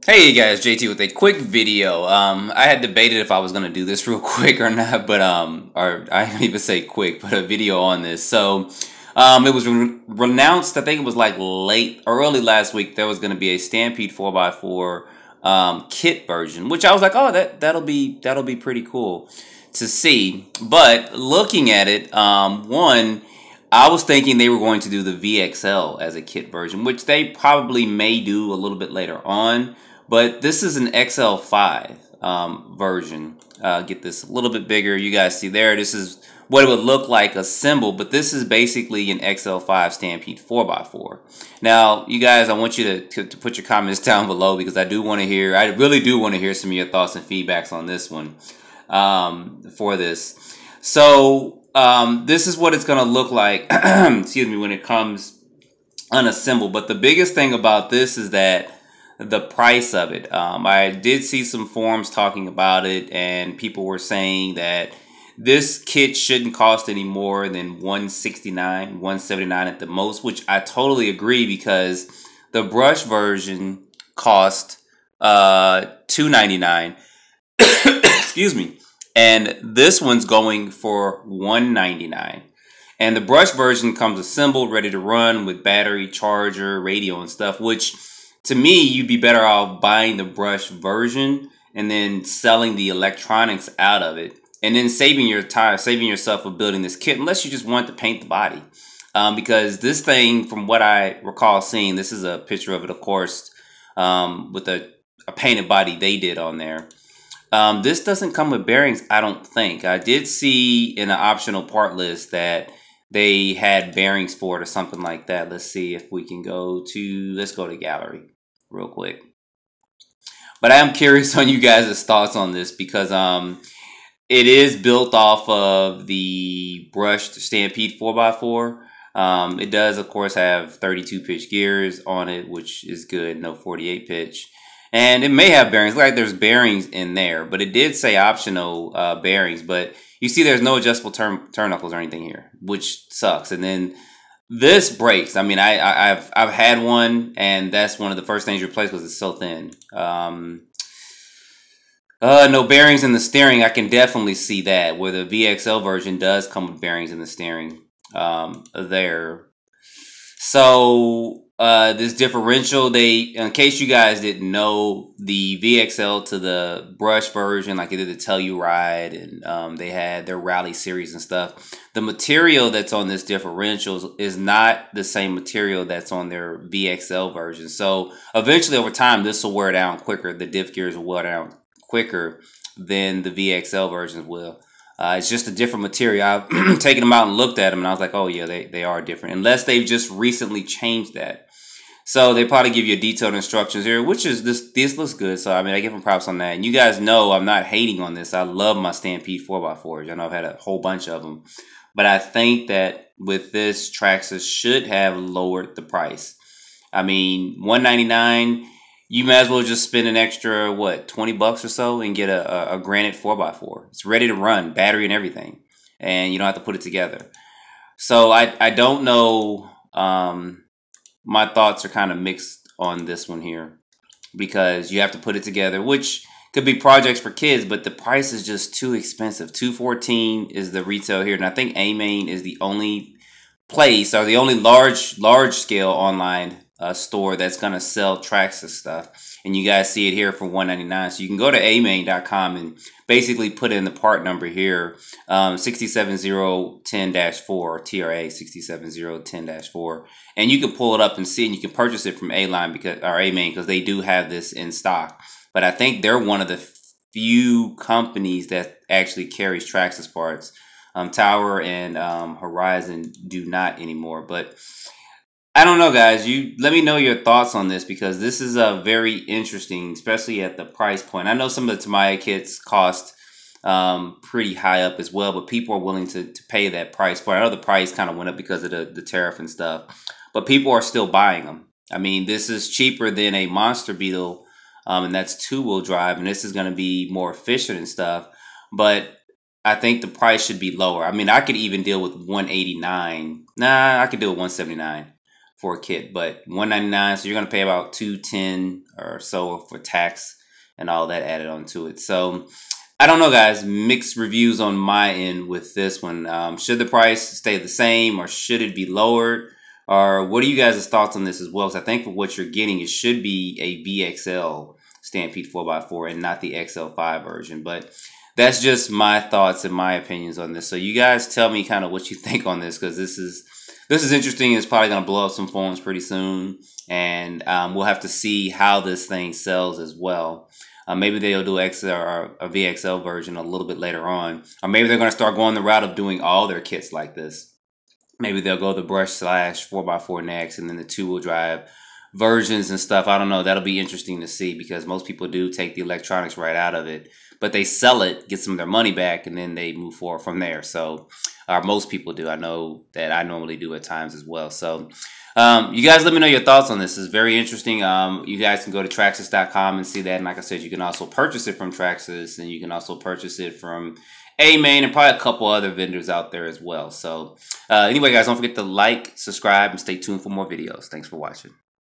Hey guys, JT with a quick video. I had debated if I was gonna do this real quick or not, but or I didn't even say quick, but a video on this. So, it was announced. I think it was like late or early last week. There was gonna be a Stampede 4x4 kit version, which I was like, oh, that'll be pretty cool to see. But looking at it, one. I was thinking they were going to do the VXL as a kit version, which they probably may do a little bit later on. But this is an XL5 version. Get this a little bit bigger. You guys see there, this is what it would look like assembled, but this is basically an XL5 Stampede 4x4. Now, you guys, I want you to put your comments down below because I really do want to hear some of your thoughts and feedbacks on this one for this. So, this is what it's going to look like, excuse me, when it comes unassembled. But the biggest thing about this is that the price of it. I did see some forums talking about it, and people were saying that this kit shouldn't cost any more than $169, $179 at the most, which I totally agree because the brush version cost $299. Excuse me. And this one's going for $199. And the brush version comes assembled, ready to run with battery, charger, radio, and stuff, which to me, you'd be better off buying the brush version and then selling the electronics out of it, and then saving yourself for building this kit, unless you just want to paint the body. Because this thing, from what I recall seeing, this is a picture of it, of course, with a painted body they did on there. This doesn't come with bearings, I don't think. I did see in the optional part list that they had bearings for it or something like that. Let's see if we can let's go to gallery real quick. But I am curious on you guys' thoughts on this because it is built off of the brushed Stampede 4x4. It does, of course, have 32 pitch gears on it, which is good, no 48 pitch. And it may have bearings, like there's bearings in there, but it did say optional bearings. But you see there's no adjustable turnbuckles or anything here, which sucks. And then this breaks. I mean, I've had one, and that's one of the first things you replace because it's so thin. No bearings in the steering. I can definitely see that, where the VXL version does come with bearings in the steering there. So this differential, in case you guys didn't know, the VXL to the brush version, like they did the Telluride, and they had their Rally series and stuff. The material that's on this differential is not the same material that's on their VXL version. So eventually, over time, this will wear down quicker. The diff gears will wear down quicker than the VXL versions will. It's just a different material. I've taken them out and looked at them, and I was like, oh yeah, they are different. Unless they've just recently changed that. So they probably give you detailed instructions here, which is this looks good. So I mean, I give them props on that. And you guys know I'm not hating on this. I love my Stampede 4x4s. I know I've had a whole bunch of them. But I think that with this, Traxxas should have lowered the price. I mean, $199, you might as well just spend an extra, what, 20 bucks or so and get a granite 4x4. It's ready to run, battery and everything. And you don't have to put it together. So I don't know. My thoughts are kind of mixed on this one here because you have to put it together, which could be projects for kids, but the price is just too expensive. $214 is the retail here, and I think A-Main is the only place or the only large scale online store that's gonna sell Traxxas stuff. And you guys see it here for $199. So you can go to amain.com and basically put in the part number here, 67010-4, TRA 67010-4, and you can pull it up and see, and you can purchase it from A-Main because they do have this in stock. But I think they're one of the few companies that actually carries Traxxas parts. Tower and Horizon do not anymore. But I don't know, guys. You let me know your thoughts on this because this is very interesting, especially at the price point. I know some of the Tamiya kits cost pretty high up as well, but people are willing to pay that price for it. I know the price kind of went up because of the tariff and stuff, but people are still buying them. I mean, this is cheaper than a Monster Beetle, and that's 2-wheel drive, and this is going to be more efficient and stuff, but I think the price should be lower. I mean, I could even deal with $189. Nah, I could do it $179. for a kit, but $199. So you're gonna pay about $210 or so for tax and all that added onto it. So I don't know, guys. Mixed reviews on my end with this one. Should the price stay the same or should it be lowered? Or what are you guys' thoughts on this as well? Because I think for what you're getting, it should be a VXL Stampede 4x4 and not the XL5 version. But that's just my thoughts and my opinions on this. So you guys tell me kind of what you think on this, because this is interesting. It's probably going to blow up some phones pretty soon. And we'll have to see how this thing sells as well. Maybe they'll do XL or a VXL version a little bit later on. Or maybe they're going to start going the route of doing all their kits like this. Maybe they'll go the brush / 4x4 next, and then the 2-wheel drive versions and stuff. I don't know. That'll be interesting to see, because most people do take the electronics right out of it. But they sell it, get some of their money back, and then they move forward from there. So most people do. I know that I normally do at times as well. So you guys let me know your thoughts on this. It's very interesting. You guys can go to Traxxas.com and see that. And like I said, you can also purchase it from Traxxas, and you can also purchase it from A-Main and probably a couple other vendors out there as well. So anyway, guys, don't forget to like, subscribe, and stay tuned for more videos. Thanks for watching.